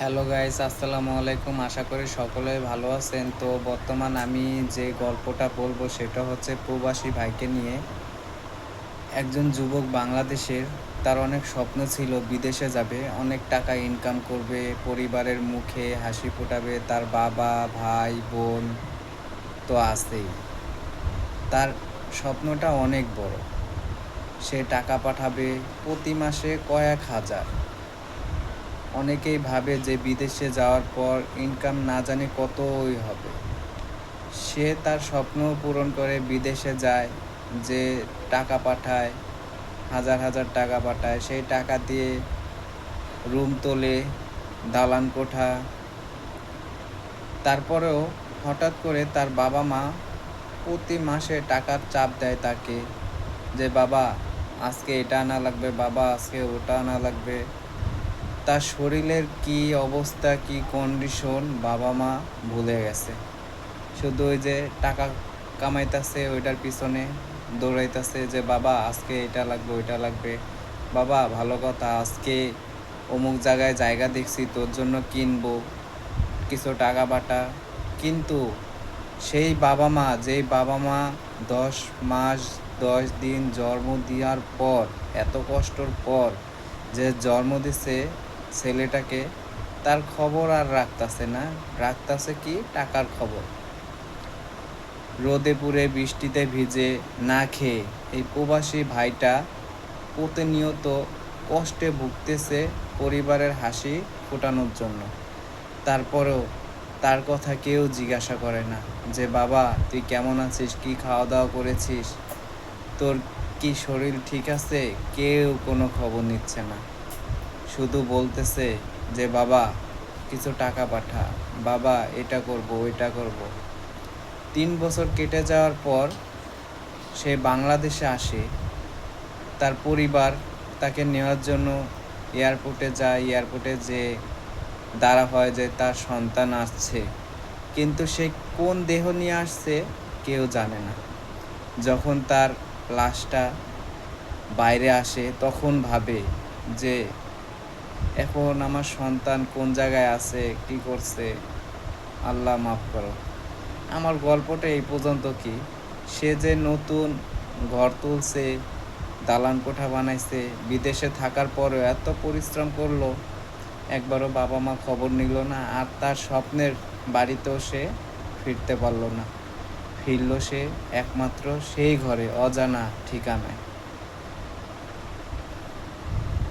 Hello guys, আসসালামু আলাইকুম। আশা করি সকলেই ভালো আছেন। তো বর্তমান আমি যে গল্পটা বলবো সেটা হচ্ছে প্রবাসী ভাইকে নিয়ে। একজন যুবক বাংলাদেশের, তার অনেক স্বপ্ন ছিল বিদেশে যাবে, অনেক টাকা ইনকাম করবে, পরিবারের মুখে হাসি ফোটাবে। তার বাবা, ভাই, বোন তো আছেই। তার স্বপ্নটা অনেক বড়। সে টাকা পাঠাবে প্রতি মাসে কয়েক হাজার। অনেকেই ভাবে যে বিদেশে যাওয়ার পর ইনকাম না জানি কতই হবে। সে তার স্বপ্ন পূরণ করে বিদেশে যায়, যে টাকা পাঠায়, হাজার হাজার টাকা পাঠায়, সেই টাকা দিয়ে রুম তোলে, দালান কোঠা। তারপরেও হঠাৎ করে তার বাবা মা প্রতি মাসে টাকার চাপ দেয় তাকে, যে বাবা আজকে এটা আনা লাগবে, বাবা আজকে ওটা আনা লাগবে। তার শরীরের কি অবস্থা, কি কন্ডিশন বাবা মা ভুলে গেছে। শুধু ওই যে টাকা কামাইতেছে, ওইটার পিছনে দৌড়াইতেছে, যে বাবা আজকে এটা লাগবে, ওইটা লাগবে। বাবা ভালো কথা, আজকে অমুক জায়গায় জায়গা দেখছি, তোর জন্য কিনবো, কিছু টাকা পাঠা। কিন্তু সেই বাবা মা, যেই বাবা মা 10 মাস 10 দিন জন্ম দেওয়ার পর, এত কষ্টর পর যে জন্ম দিছে ছেলেটাকে, তার খবর আর রাখতাছে না। রাখতাছে কি? টাকার খবর। রোদে পুড়ে বৃষ্টিতে ভিজে না খেয়ে এই প্রবাসী ভাইটা প্রতিনিয়ত কষ্টে ভুগতেছে পরিবারের হাসি ফোটানোর জন্য। তারপরেও তার কথা কেউ জিজ্ঞাসা করে না, যে বাবা তুই কেমন আছিস, কি খাওয়া দাওয়া করেছিস, তোর কি শরীর ঠিক আছে? কেউ কোনো খবর নিচ্ছে না। শুধু বলতেছে যে বাবা কিছু টাকা পাঠা, বাবা এটা করব, ওইটা করব। 3 বছর কেটে যাওয়ার পর সে বাংলাদেশে আসে। তার পরিবার তাকে নেওয়ার জন্য এয়ারপোর্টে যায়। এয়ারপোর্টে যে দাঁড়া হয় যে তার সন্তান আসছে, কিন্তু সে কোন দেহ নিয়ে আসছে কেউ জানে না। যখন তার লাশটা বাইরে আসে তখন ভাবে যে এখন আমার সন্তান কোন জায়গায় আছে, কি করছে। আল্লাহ মাফ করো। আমার গল্পটা এই পর্যন্ত। কি সে যে নতুন ঘর তুলছে, দালান কোঠা বানাইছে, বিদেশে থাকার পরেও এত পরিশ্রম করলো, একবারও বাবা মা খবর নিল না। আর তার স্বপ্নের বাড়িতেও সে ফিরতে পারল না। ফিরল সে একমাত্র সেই ঘরে, অজানা ঠিকানায়।